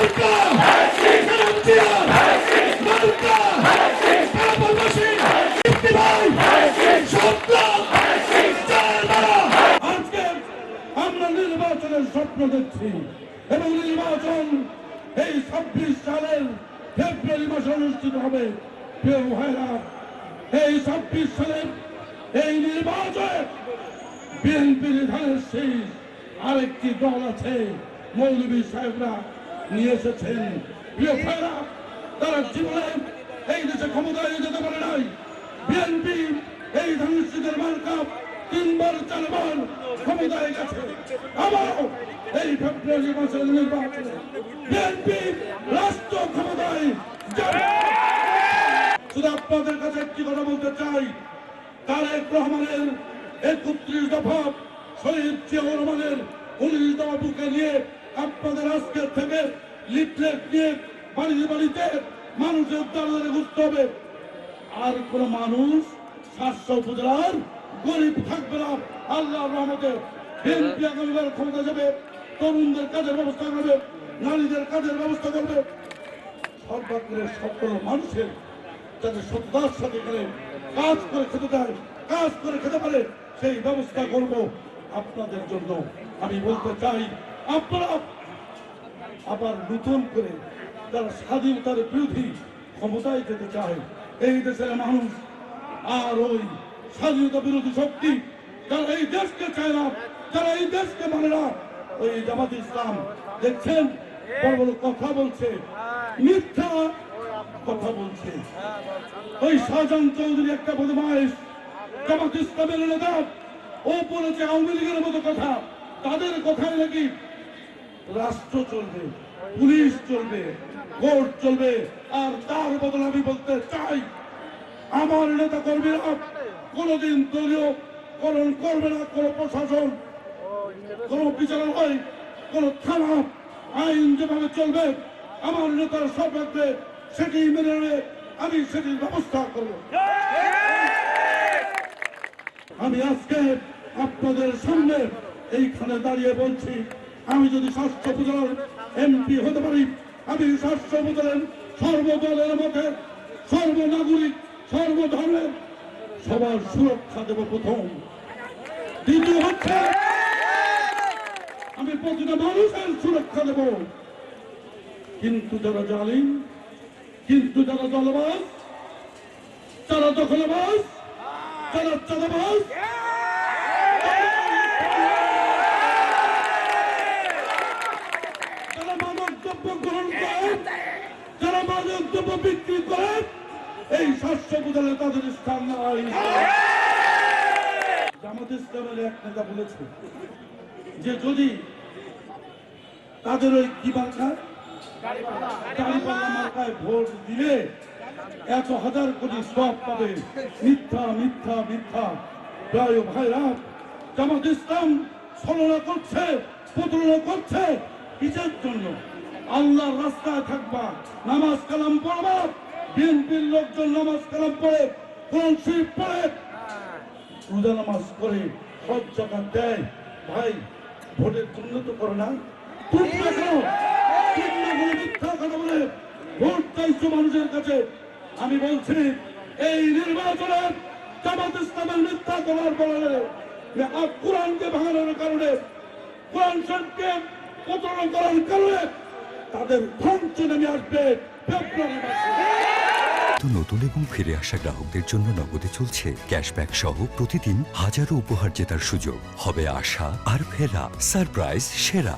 আজকে আমরা নির্বাচনের স্বপ্ন দেখছি এবং নির্বাচন এই ২৬ সালের ফেব্রুয়ারি মাসে অনুষ্ঠিত হবে। প্রিয় ভাইরা, এই ২৬ সালের এই নির্বাচনে বিএনপির ধানের শীষ আরেকটি দল আছে, মৌলভী সাহেবরা নিয়ে এসেছেন। প্রিয় ভাইরা, তারা জীবনে এই দেশে ক্ষমতায় যেতে পারে নাই। বিএনপি এই ধানের শীষের মার্কা ৩ বার ৪ বার ক্ষমতায় গেছে। আবারও এই ফেব্রুয়ারি মাসের নির্বাচনে বিএনপি রাষ্ট্র ক্ষমতায় যাবে। শুধু আপনাদের কাছে একটি কথা বলতে চাই, তারেক রহমানের ৩১ দফা, শহীদ জিয়াউর রহমানের ১৯ দফা বুকে নিয়ে আপনাদের আজকের থেকে লিফলেট নিয়ে বাড়িতে বাড়িতে মানুষের দ্বারে ঘুরতে হবে। আর কোন মানুষ ৭০০ উপজেলার গরিব থাকবে না। আল্লাহর রহমতে বিএনপি আগামীবার ক্ষমতা যাবে, তরুণদের কাজের ব্যবস্থা করবে, নারীদের কাজের ব্যবস্থা করবে। সর্বাগ্রে সকল মানুষের যাতে সততার সাথে করে কাজ করে খেতে দেয়, কাজ করে খেতে পারে, সেই ব্যবস্থা করব আপনাদের জন্য। আমি বলতে চাই, আপনারা আবার নতুন করে যারা স্বাধীনতার বিরোধী ক্ষমতায় যেতে চায়, এই দেশের মানুষ আর ওই স্বাধীনতা বিরোধী শক্তি যারা এই দেশকে চায় না, যারা এই দেশকে মানে না, ওই জামাত ইসলাম দেখছেন বড় বড় কথা বলছে, মিথ্যা কথা বলছে। ওই শাহজাহান চৌধুরী একটা বদমাইশ জামাত ইসলামের নেতা, ও বলেছে আওয়ামী লীগের মতো কথা। তাদের কথায় নাকি রাষ্ট্র চলবে, পুলিশ চলবে, কোর্ট চলবে। আর তার বদলে আমি বলতে চাই, আমার নেতা কর্মীরা কোনদিন দলীয় করণ করবে না। কোন প্রশাসন, কোন বিচারালয়, কোন থানা, আইন যেভাবে চলবে আমার নেতার সব রাখবে, সেটি মেনে নেবে, আমি সেটির ব্যবস্থা করব। আমি আজকে আপনাদের সামনে এইখানে দাঁড়িয়ে বলছি, আমি যদি ৭০০ উপজেলার এমপি হতে পারি, আমি ৭০০ উপজেলার সর্বদলের মধ্যে সর্বনাগরিক, সর্বধর্মের সবার সুরক্ষা দেব প্রথম। দ্বিতীয় হচ্ছে আমি প্রতিটা মানুষের সুরক্ষা দেব। কিন্তু যারা জালিম, কিন্তু যারা দলবাজ, যারা দখলবাজ, যারা চাঁদাবাজ, যারা মাদক দ্রব্য গ্রহণ করেন, যারা মাদক দ্রব্য বিক্রি করেন, এই ৭০০ উপজেলায় তাদের স্থান নাই। জামাত ইসলামের এক নেতা বলেছে যে যদি তাদের ওই কি মার্কা, দাঁড়িপাল্লা মার্কায় ভোট দিলে ১০০০ কোটি সওয়াব পাবে। মিথ্যা, মিথ্যা, মিথ্যা। প্রিয় ভাইরা, জামাত ইসলাম ছলনা করছে, প্রতারণা করছে। কিসের জন্য? আল্লাহর রাস্তায় থাকবা, নামাজ কালাম পড়বা। বিএনপির লোকজন নামাজ কালাম পড়ে, কোরআন শরীফ পড়ে, রোজা নামাজ করে, সব জায়গা দেয়। ভাই, ভোটের জন্য তো করে না, তোমরা কেন মিথ্যা কথা বলে ভোট চাইছো মানুষের কাছে? আমি বলছি, এই নির্বাচনে জামাত ইসলামের মিথ্যা করার বলে কোরআনকে ভাঙানোর কারণে, কোরআন শরীফকে প্রতারণা করার কারণে তাদের ধ্বংস নেমে আসবে ফেব্রুয়ারি মাসে। নতুন এবং ফিরে আসা গ্রাহকদের জন্য নগদে চলছে ক্যাশব্যাক সহ প্রতিদিন হাজারো উপহার জেতার সুযোগ। হবে আশা আর ফেরা, সারপ্রাইজ সেরা।